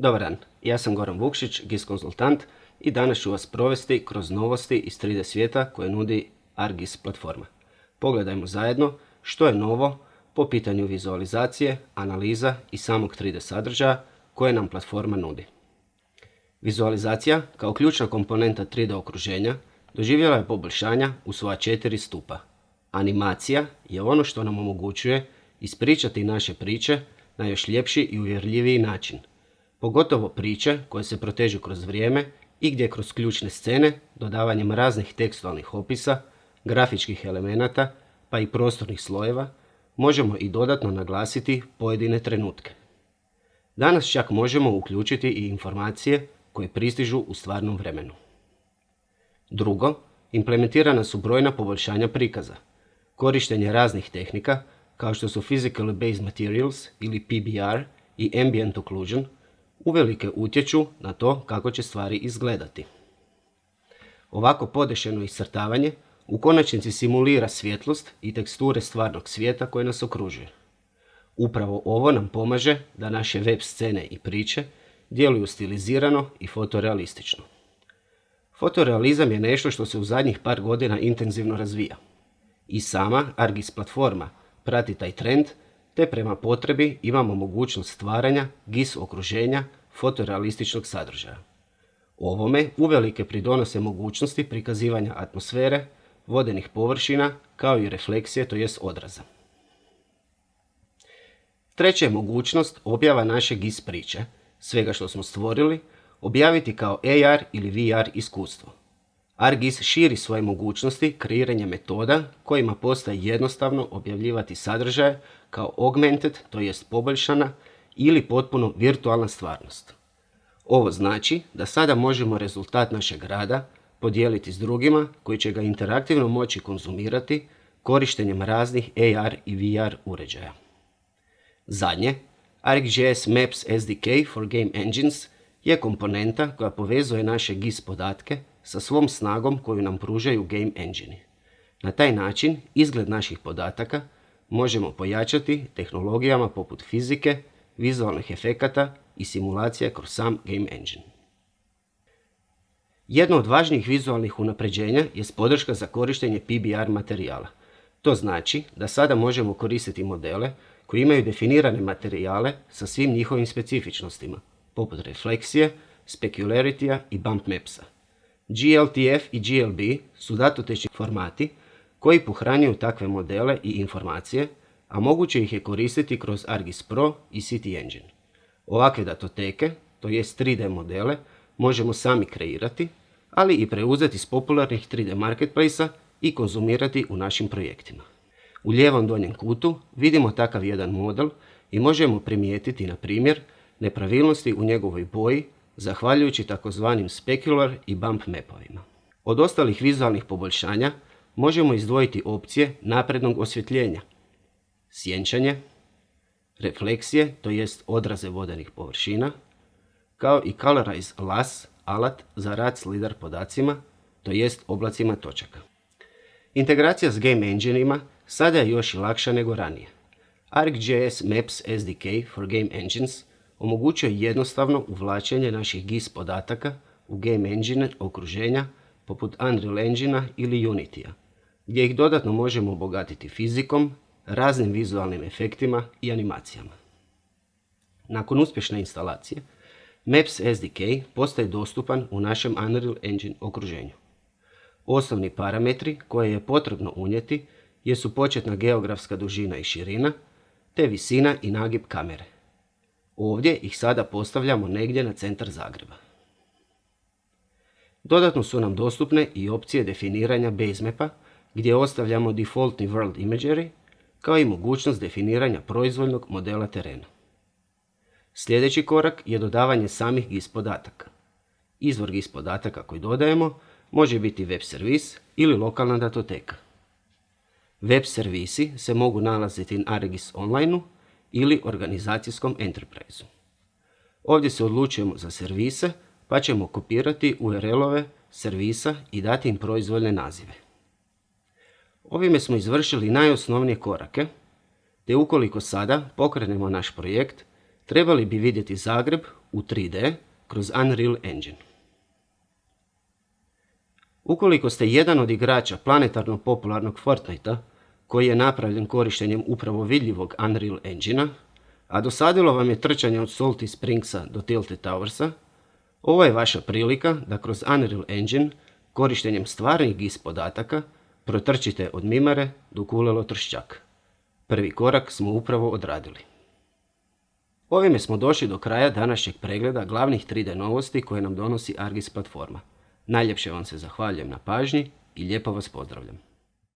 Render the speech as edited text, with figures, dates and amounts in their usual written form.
Dobar dan, ja sam Goran Vukšić, GIS konzultant i danas ću vas provesti kroz novosti iz 3D svijeta koje nudi ArcGIS platforma. Pogledajmo zajedno što je novo po pitanju vizualizacije, analiza i samog 3D sadržaja koje nam platforma nudi. Vizualizacija kao ključna komponenta 3D okruženja doživjela je poboljšanja u svoja 4 stupa. Animacija je ono što nam omogućuje ispričati naše priče na još ljepši i uvjerljiviji način. Pogotovo priče koje se protežu kroz vrijeme i gdje kroz ključne scene, dodavanjem raznih tekstualnih opisa, grafičkih elemenata pa i prostornih slojeva, možemo i dodatno naglasiti pojedine trenutke. Danas čak možemo uključiti i informacije koje pristižu u stvarnom vremenu. Drugo, implementirana su brojna poboljšanja prikaza. Korištenje raznih tehnika kao što su Physically Based Materials ili PBR i Ambient Occlusion uvelike utječu na to kako će stvari izgledati. Ovako podešeno iscrtavanje u konačnici simulira svjetlost i teksture stvarnog svijeta koje nas okružuje. Upravo ovo nam pomaže da naše web scene i priče djeluju stilizirano i fotorealistično. Fotorealizam je nešto što se u zadnjih par godina intenzivno razvija. I sama ArcGIS platforma prati taj trend, te prema potrebi imamo mogućnost stvaranja GIS okruženja fotorealističnog sadržaja. Ovome uvelike pridonose mogućnosti prikazivanja atmosfere, vodenih površina kao i refleksije, to jest odraza. Treća je mogućnost objava naše GIS priče, svega što smo stvorili, objaviti kao AR ili VR iskustvo. ArcGIS širi svoje mogućnosti kreiranja metoda kojima postaje jednostavno objavljivati sadržaje kao augmented, to jest poboljšana ili potpuno virtualna stvarnost. Ovo znači da sada možemo rezultat našeg rada podijeliti s drugima koji će ga interaktivno moći konzumirati korištenjem raznih AR i VR uređaja. Zadnje, ArcGIS Maps SDK for Game Engines je komponenta koja povezuje naše GIS podatke sa svom snagom koju nam pružaju game engine. Na taj način izgled naših podataka možemo pojačati tehnologijama poput fizike, vizualnih efekata i simulacija kroz sam game engine. Jedno od važnijih vizualnih unapređenja je podrška za korištenje PBR materijala. To znači da sada možemo koristiti modele koji imaju definirane materijale sa svim njihovim specifičnostima, poput refleksije, specularity i bump mapsa. GLTF i GLB su datotečni formati koji pohranjuju takve modele i informacije, a moguće ih je koristiti kroz ArcGIS Pro i City Engine. Ovakve datoteke, to jest 3D modele, možemo sami kreirati, ali i preuzeti s popularnih 3D marketplace-a i konzumirati u našim projektima. U lijevom donjem kutu vidimo takav jedan model i možemo primijetiti, na primjer, nepravilnosti u njegovoj boji, zahvaljujući takozvanim specular i bump mapovima. Od ostalih vizualnih poboljšanja možemo izdvojiti opcije naprednog osvjetljenja, sjenčanje, refleksije, to jest odraze vodenih površina, kao i Colorize LAS, alat za rad s lidar podacima, to jest oblacima točaka. Integracija s game engineima sada je još i lakša nego ranije. ArcGIS Maps SDK for Game Engines omogućuje jednostavno uvlačenje naših GIS podataka u game engine okruženja poput Unreal Engine ili Unity-a, gdje ih dodatno možemo obogatiti fizikom, raznim vizualnim efektima i animacijama. Nakon uspješne instalacije, Maps SDK postaje dostupan u našem Unreal Engine okruženju. Osnovni parametri koje je potrebno unijeti jesu početna geografska dužina i širina, te visina i nagib kamere. Ovdje ih sada postavljamo negdje na centar Zagreba. Dodatno su nam dostupne i opcije definiranja basemapa, gdje ostavljamo defaultni world imagery, kao i mogućnost definiranja proizvoljnog modela terena. Sljedeći korak je dodavanje samih GIS podataka. Izvor GIS podataka koji dodajemo može biti web servis ili lokalna datoteka. Web servisi se mogu nalaziti na ArcGIS Online-u ili organizacijskom enterprise-u. Ovdje se odlučujemo za servise, pa ćemo kopirati URL-ove servisa i dati im proizvoljne nazive. Ovime smo izvršili najosnovnije korake, te ukoliko sada pokrenemo naš projekt, trebali bi vidjeti Zagreb u 3D kroz Unreal Engine. Ukoliko ste jedan od igrača planetarno popularnog Fortnitea, koji je napravljen korištenjem upravo vidljivog Unreal Engine-a, a dosadilo vam je trčanje od Salty Springsa do Tilted Towersa, ovo je vaša prilika da kroz Unreal Engine, korištenjem stvarnih GIS podataka, protrčite od Mimare do Kulelo Trščak. Prvi korak smo upravo odradili. Ovime smo došli do kraja današnjeg pregleda glavnih 3D novosti koje nam donosi ArcGIS platforma. Najljepše vam se zahvaljujem na pažnji i lijepo vas pozdravljam.